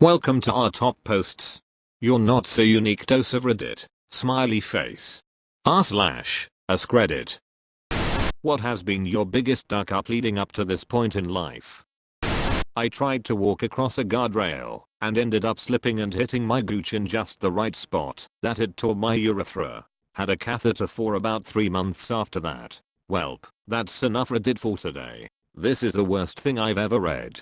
Welcome to our top posts. Your not so unique dose of Reddit. Smiley face. AskReddit. What has been your biggest duck up leading up to this point in life? I tried to walk across a guardrail and ended up slipping and hitting my gooch in just the right spot that it tore my urethra. Had a catheter for about 3 months after that. Welp, that's enough Reddit for today. This is the worst thing I've ever read.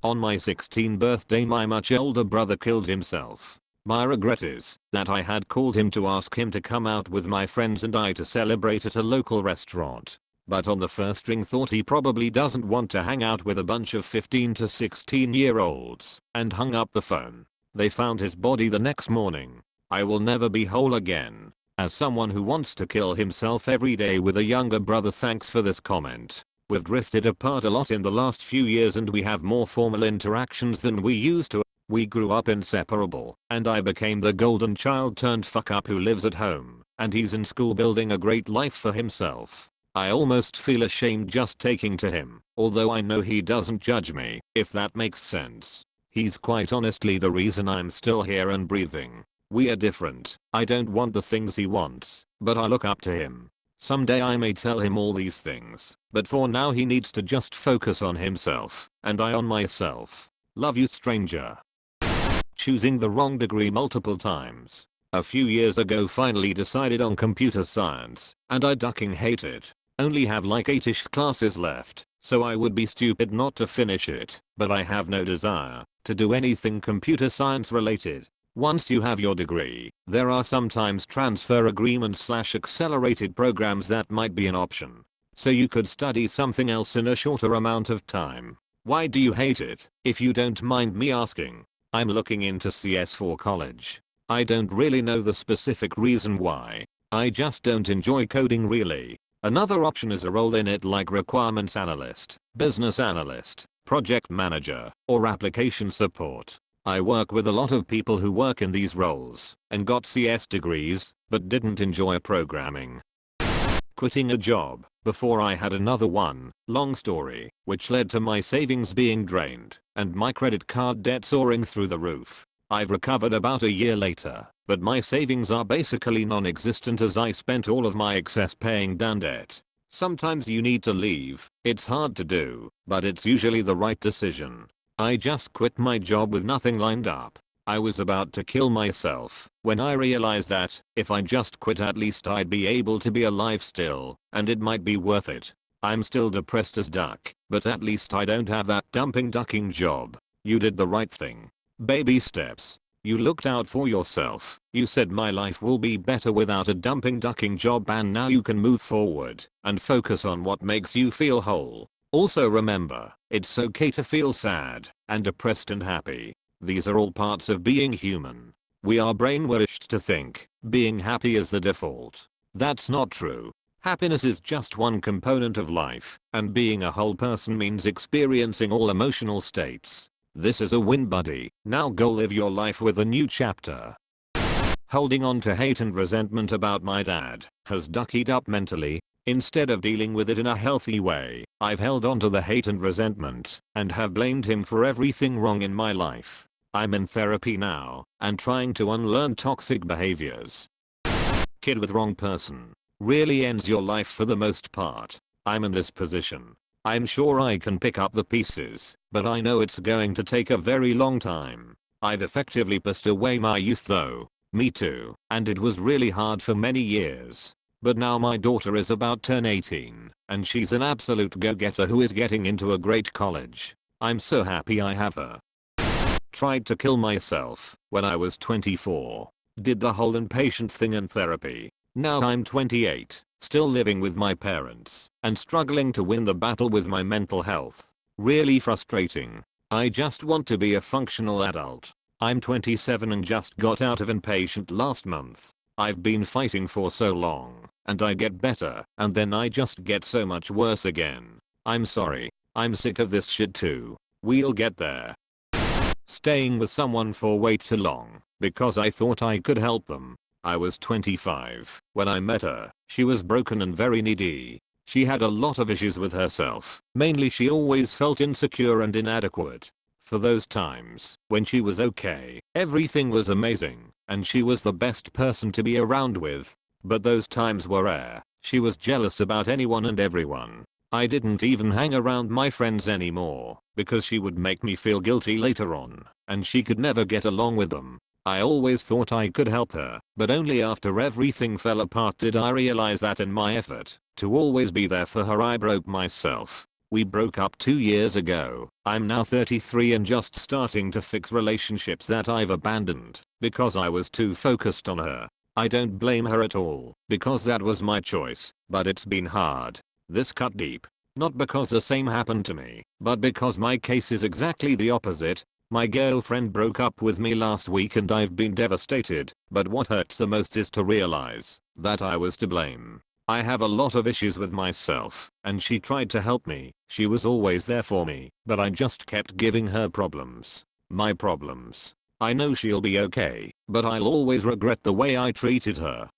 On my 16th birthday, my much older brother killed himself. My regret is that I had called him to ask him to come out with my friends and I to celebrate at a local restaurant. But on the first ring thought he probably doesn't want to hang out with a bunch of 15 to 16-year-olds and hung up the phone. They found his body the next morning. I will never be whole again. As someone who wants to kill himself every day with a younger brother, thanks for this comment. We've drifted apart a lot in the last few years and we have more formal interactions than we used to. We grew up inseparable and I became the golden child turned fuck up who lives at home and he's in school building a great life for himself. I almost feel ashamed just taking to him, although I know he doesn't judge me, if that makes sense. He's quite honestly the reason I'm still here and breathing. We are different. I don't want the things he wants, but I look up to him. Someday I may tell him all these things, but for now he needs to just focus on himself, and I on myself. Love you, stranger. Choosing the wrong degree multiple times. A few years ago finally decided on computer science, and I ducking hate it. Only have like 8ish classes left, so I would be stupid not to finish it, but I have no desire to do anything computer science related. Once you have your degree, there are sometimes transfer agreements / accelerated programs that might be an option. So you could study something else in a shorter amount of time. Why do you hate it, if you don't mind me asking? I'm looking into CS for college. I don't really know the specific reason why. I just don't enjoy coding really. Another option is a role in it like requirements analyst, business analyst, project manager, or application support. I work with a lot of people who work in these roles and got CS degrees but didn't enjoy programming. Quitting a job before I had another one, long story, which led to my savings being drained and my credit card debt soaring through the roof. I've recovered about a year later, but my savings are basically non-existent as I spent all of my excess paying down debt. Sometimes you need to leave, it's hard to do, but it's usually the right decision. I just quit my job with nothing lined up. I was about to kill myself when I realized that if I just quit at least I'd be able to be alive still and it might be worth it. I'm still depressed as duck, but at least I don't have that ducking job. You did the right thing. Baby steps. You looked out for yourself. You said my life will be better without a ducking job and now you can move forward and focus on what makes you feel whole. Also remember, it's okay to feel sad and depressed and happy. These are all parts of being human. We are brainwashed to think being happy is the default. That's not true. Happiness is just one component of life, and being a whole person means experiencing all emotional states. This is a win, buddy. Now go live your life with a new chapter. Holding on to hate and resentment about my dad has duckied up mentally. Instead of dealing with it in a healthy way, I've held on to the hate and resentment and have blamed him for everything wrong in my life. I'm in therapy now and trying to unlearn toxic behaviors. Kid with wrong person really ends your life for the most part. I'm in this position. I'm sure I can pick up the pieces, but I know it's going to take a very long time. I've effectively pissed away my youth though. Me too. And it was really hard for many years. But now my daughter is about to turn 18 and she's an absolute go-getter who is getting into a great college. I'm so happy I have her. Tried to kill myself when I was 24. Did the whole inpatient thing in therapy. Now I'm 28, still living with my parents and struggling to win the battle with my mental health. Really frustrating. I just want to be a functional adult. I'm 27 and just got out of inpatient last month. I've been fighting for so long, and I get better, and then I just get so much worse again. I'm sorry. I'm sick of this shit too. We'll get there. Staying with someone for way too long, because I thought I could help them. I was 25 when I met her. She was broken and very needy. She had a lot of issues with herself. Mainly she always felt insecure and inadequate. for those times when she was okay, everything was amazing, and she was the best person to be around with. But those times were rare. She was jealous about anyone and everyone. I didn't even hang around my friends anymore because she would make me feel guilty later on, and she could never get along with them. I always thought I could help her, but only after everything fell apart did I realize that in my effort to always be there for her I broke myself. We broke up 2 years ago. I'm now 33 and just starting to fix relationships that I've abandoned because I was too focused on her. I don't blame her at all because that was my choice, but it's been hard. This cut deep. Not because the same happened to me, but because my case is exactly the opposite. My girlfriend broke up with me last week and I've been devastated, but what hurts the most is to realize that I was to blame. I have a lot of issues with myself, and she tried to help me. She was always there for me, but I just kept giving her problems. My problems. I know she'll be okay, but I'll always regret the way I treated her.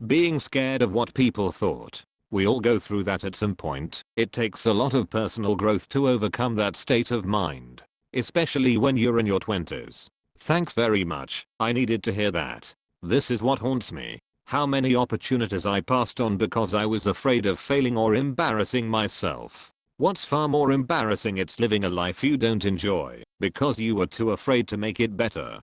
Being scared of what people thought. We all go through that at some point. It takes a lot of personal growth to overcome that state of mind. Especially when you're in your 20s. Thanks very much, I needed to hear that. This is what haunts me. How many opportunities I passed on because I was afraid of failing or embarrassing myself. What's far more embarrassing, it's living a life you don't enjoy because you were too afraid to make it better.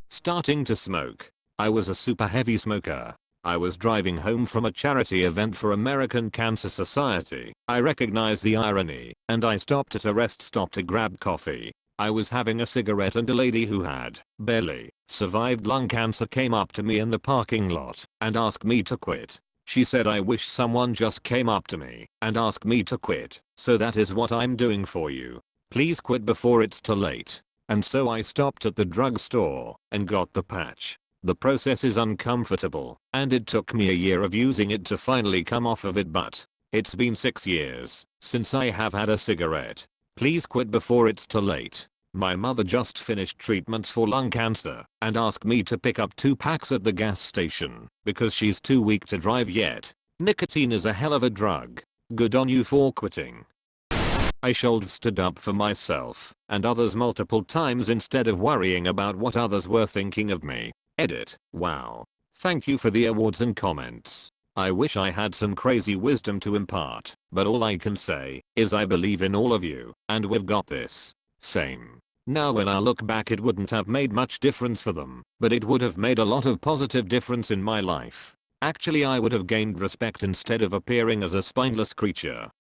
Starting to smoke. I was a super heavy smoker. I was driving home from a charity event for American Cancer Society. I recognized the irony, and I stopped at a rest stop to grab coffee. I was having a cigarette and a lady who had barely survived lung cancer came up to me in the parking lot and asked me to quit. She said, "I wish someone just came up to me and asked me to quit, so that is what I'm doing for you. Please quit before it's too late." And so I stopped at the drugstore and got the patch. The process is uncomfortable, and it took me a year of using it to finally come off of it, but it's been 6 years since I have had a cigarette. Please quit before it's too late. My mother just finished treatments for lung cancer and asked me to pick up 2 packs at the gas station because she's too weak to drive yet. Nicotine is a hell of a drug. Good on you for quitting. I should stood up for myself and others multiple times instead of worrying about what others were thinking of me. Edit. Wow. Thank you for the awards and comments. I wish I had some crazy wisdom to impart, but all I can say is I believe in all of you, and we've got this. Same. Now when I look back, it wouldn't have made much difference for them, but it would have made a lot of positive difference in my life. Actually, I would have gained respect instead of appearing as a spineless creature.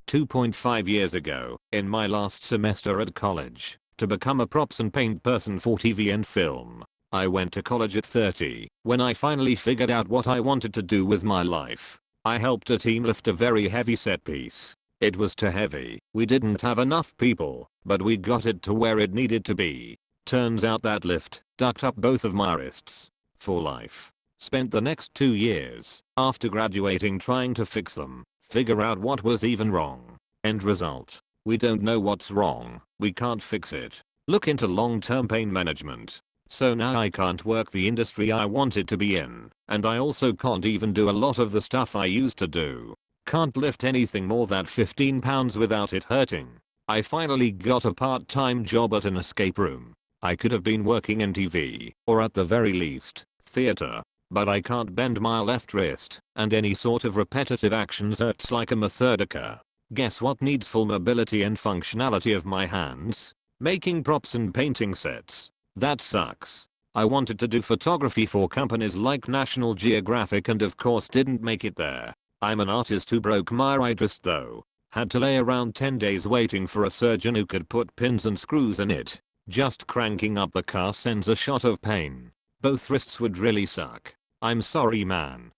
2.5 years ago, in my last semester at college, to become a props and paint person for TV and film. I went to college at 30 when I finally figured out what I wanted to do with my life. I helped a team lift a very heavy set piece. It was too heavy. We didn't have enough people, but we got it to where it needed to be. Turns out that lift ducked up both of my wrists. For life. Spent the next 2 years after graduating trying to fix them, figure out what was even wrong. End result. We don't know what's wrong. We can't fix it. Look into long-term pain management. So now I can't work the industry I wanted to be in, and I also can't even do a lot of the stuff I used to do. Can't lift anything more than 15 pounds without it hurting. I finally got a part-time job at an escape room. I could have been working in TV, or at the very least, theater. But I can't bend my left wrist, and any sort of repetitive actions hurts like a methodica. Guess what needs full mobility and functionality of my hands? Making props and painting sets. That sucks. I wanted to do photography for companies like National Geographic and of course didn't make it there. I'm an artist who broke my right wrist though. Had to lay around 10 days waiting for a surgeon who could put pins and screws in it. Just cranking up the car sends a shot of pain. Both wrists would really suck. I'm sorry, man.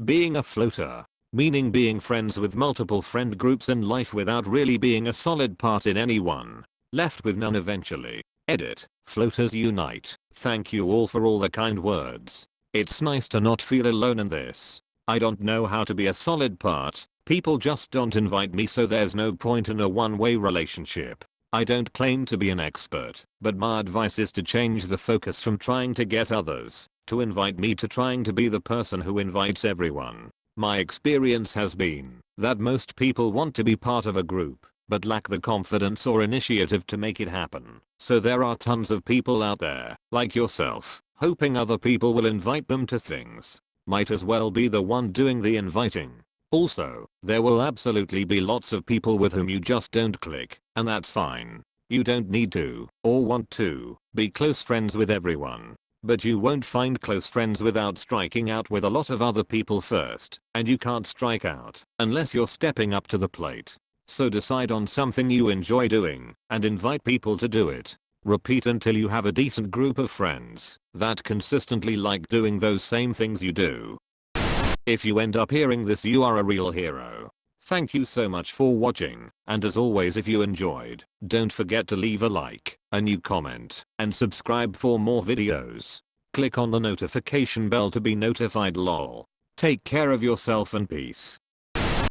Being a floater. Meaning being friends with multiple friend groups in life without really being a solid part in any one. Left with none eventually. Edit. Floaters unite. Thank you all for all the kind words. It's nice to not feel alone in this. I don't know how to be a solid part. People just don't invite me, so there's no point in a one-way relationship. I don't claim to be an expert, but my advice is to change the focus from trying to get others to invite me to trying to be the person who invites everyone. My experience has been that most people want to be part of a group, but lack the confidence or initiative to make it happen. So there are tons of people out there, like yourself, hoping other people will invite them to things. Might as well be the one doing the inviting. Also, there will absolutely be lots of people with whom you just don't click, and that's fine. You don't need to, or want to, be close friends with everyone. But you won't find close friends without striking out with a lot of other people first, and you can't strike out unless you're stepping up to the plate. So decide on something you enjoy doing, and invite people to do it. Repeat until you have a decent group of friends that consistently like doing those same things you do. If you end up hearing this, you are a real hero. Thank you so much for watching, and as always, if you enjoyed, don't forget to leave a like, a new comment, and subscribe for more videos. Click on the notification bell to be notified. Lol. Take care of yourself and peace.